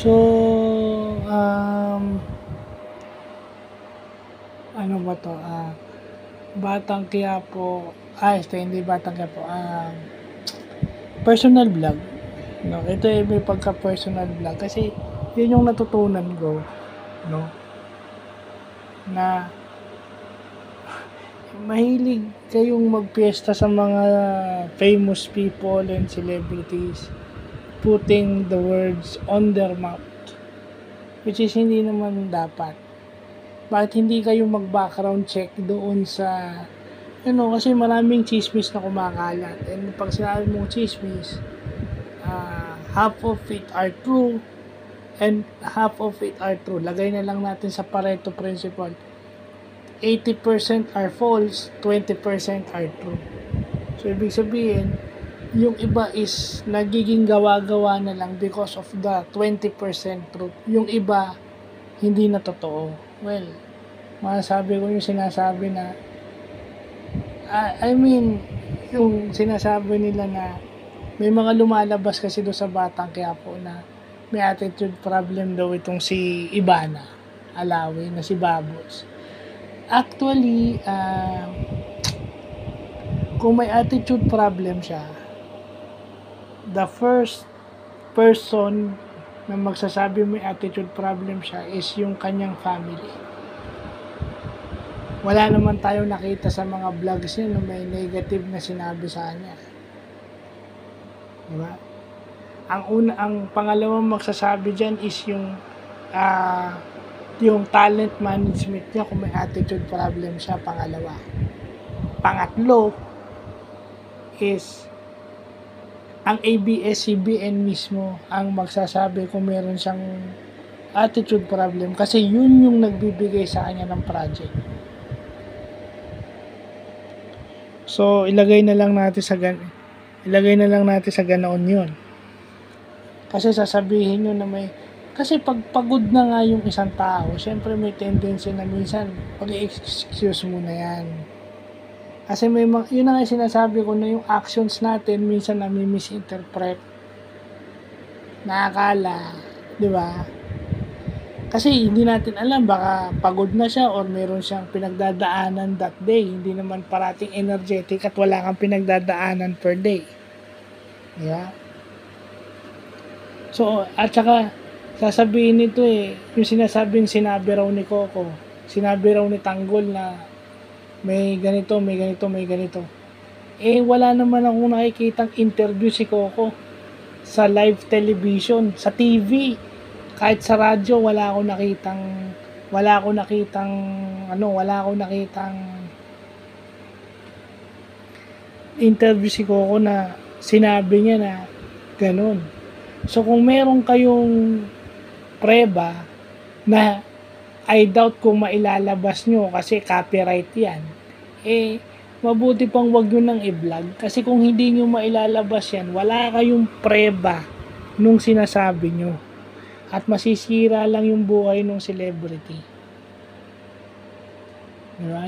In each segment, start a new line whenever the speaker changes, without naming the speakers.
So, ano ba 'to, Batang Quiapo, hindi Batang Quiapo, personal vlog, 'no. Ito ay may pagka-personal vlog kasi 'yun yung natutunan ko, 'no, na mahilig kayong magpiyesta sa mga famous people and celebrities, putting the words on their mouth, which is hindi naman dapat. Bakit hindi kayo mag-background check doon sa kasi maraming tsismis na kumakalat, and pag sinabi mong tsismis, half of it are true and half of it are true. Lagay na lang natin sa Pareto principle, 80% are false, 20% are true. So ibig sabihin, yung iba is nagiging gawa-gawa na lang because of the 20% truth. Yung iba hindi na totoo. Well, masasabi ko yung sinasabi na yung sinasabi nila na may mga lumalabas kasi doon sa Batang Quiapo na may attitude problem daw itong si Ivana Alawi na si Babos. Actually, kung may attitude problem siya, the first person na magsasabi may attitude problem siya is yung kanyang family. Wala naman tayong nakita sa mga vlogs niya na may negative na sinabi sa kanya. Diba? Ang pangalawang magsasabi dyan is yung talent management niya, kung may attitude problem siya, pangalawa. Pangatlo is ang ABS-CBN mismo ang magsasabi kung meron siyang attitude problem kasi yun yung nagbibigay sa kanya ng project. So, ilagay na lang natin sa ganoon yun. Kasi sasabihin nyo na kasi pag pagod na nga yung isang tao, syempre may tendency na minsan pag-excuse mo na yan. Kasi yun na nga sinasabi ko na yung actions natin minsan nami-misinterpret. Nakakala, di ba? Kasi hindi natin alam, baka pagod na siya or meron siyang pinagdadaanan that day. Hindi naman parating energetic at wala kang pinagdadaanan per day. Yeah. So, at saka, sasabihin nito yung sinasabing sinabi raw ni Coco, sinabi raw ni Tanggol na may ganito. Wala naman akong nakikitang interview si Coco sa live television, sa TV. Kahit sa radyo, wala akong nakitang interview si Coco na sinabi niya na ganun. So, kung meron kayong preba na I doubt kung mailalabas nyo kasi copyright yan, mabuti pang wag nyo nang i-vlog. Kasi kung hindi nyo mailalabas yan, wala kayong preba nung sinasabi nyo. At masisira lang yung buhay ng celebrity. Diba?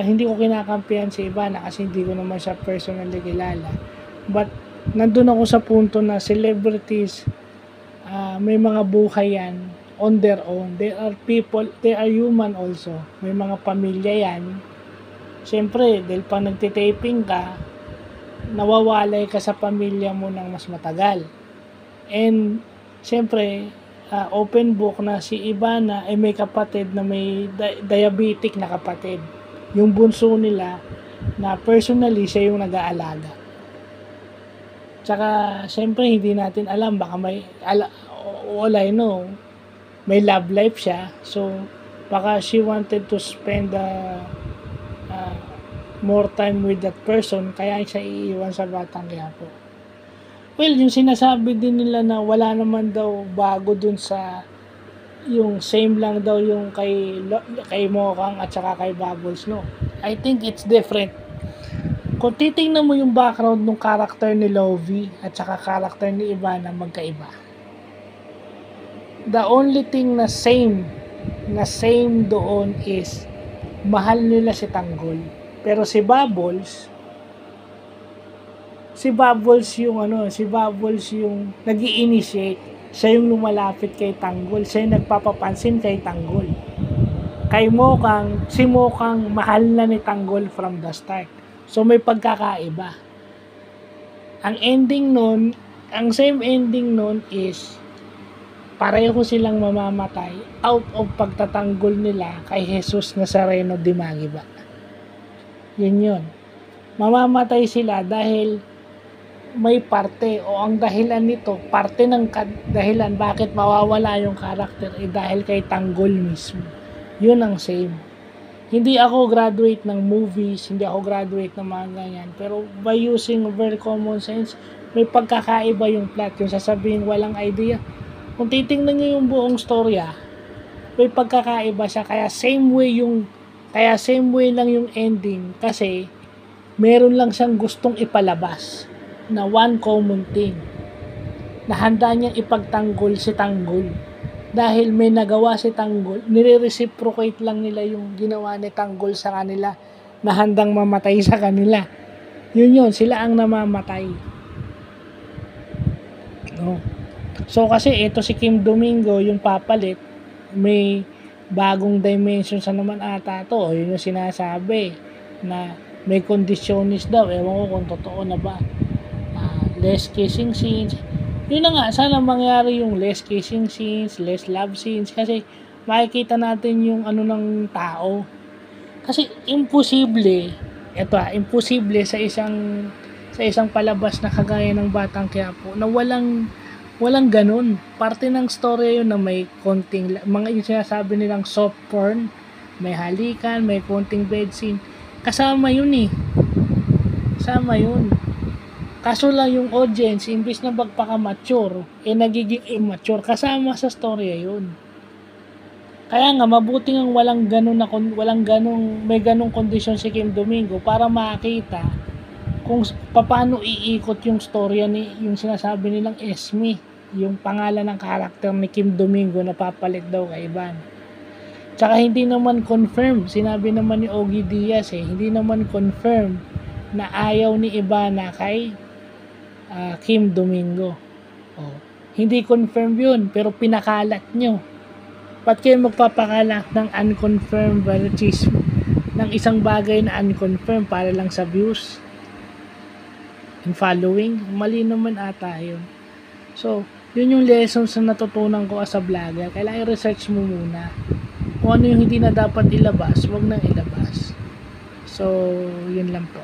Hindi ko kinakampihan si Ivana kasi hindi ko naman siya personally kilala. But, nandun ako sa punto na celebrities, may mga buhay yan on their own. They are people, they are human also. May mga pamilya yan. Siyempre, dahil pa nagtitaping ka, nawawalay ka sa pamilya mo ng mas matagal. And, siyempre, open book na si Ivana may kapatid na may diabetic na kapatid. Yung bunso nila na personally siya yung nag-aalaga. Tsaka, siyempre, hindi natin alam, baka all I know, may love life siya. So, baka she wanted to spend more time with that person, kaya siya iiwan sa Batang Quiapo. Well, yung sinasabi din nila na wala naman daw bago dun sa yung same lang daw yung kay Mokang at saka kay Bubbles, no? I think it's different. Kung titingnan mo yung background ng character ni Lovie at saka character ni Ivana, magkaiba. The only thing na same doon is mahal nila si Tanggol. Pero si Bubbles yung nag-i-initiate. Siya yung lumalapit kay Tanggol. Siya yung nagpapapansin kay Tanggol. Si Mokang mahal na ni Tanggol from the start. So may pagkakaiba. Ang same ending nun is pareho silang mamamatay out of pagtatanggol nila kay Jesus Nazareno de Magiba. Yun. Mamamatay sila dahil may parte o ang dahilan nito, parte ng dahilan bakit mawawala yung karakter dahil kay Tanggol mismo. Yun ang same. Hindi ako graduate ng movies, hindi ako graduate ng mga ganyan, pero by using very common sense, may pagkakaiba yung plot. Yung sasabihin walang idea, kung titingnan nyo yung buong storya, may pagkakaiba siya, kaya same way lang yung ending, kasi meron lang siyang gustong ipalabas na one common thing, na handa niyang ipagtanggol si Tanggol. Dahil may nagawa si Tanggol, nire-reciprocate lang nila yung ginawa ni Tanggol sa kanila, na handang mamatay sa kanila. Yun, sila ang namamatay. No. So kasi ito si Kim Domingo, yung papalit, may bagong dimension sa naman ata to. Yun yung sinasabi, na may conditionist daw. Ewan ko kung totoo na ba. Less kissing scenes. Yun na nga, sana mangyari yung less kissing scenes, less love scenes, kasi makikita natin yung ano ng tao. Kasi imposible sa isang palabas na kagaya ng Batang Quiapo na walang ganun. Parte ng story yun na may konting, yung sinasabi nilang soft porn, may halikan, may konting bed scene. Kasama yun. Kaso lang yung audience, imbis na magpaka-mature, nagiging immature. Kasama sa storya yun. Kaya nga, mabuti nga may ganong kondisyon si Kim Domingo para makita kung paano iikot yung storya yung sinasabi nilang Esme, yung pangalan ng karakter ni Kim Domingo na papalit daw kay Ivan. Tsaka hindi naman confirm, sinabi naman ni Ogie Diaz hindi naman confirm na ayaw ni Ivana kay Kim Domingo. Hindi confirm yun, pero pinakalat nyo. Ba't kayo magpapakalat ng unconfirmed chisme ng isang bagay na unconfirmed para lang sa views and following? Mali naman ata yun. So, yun yung lessons na natutunan ko as a vlogger. Kailangan i-research mo muna kung ano yung hindi na dapat ilabas, wag nang ilabas. So, yun lang po.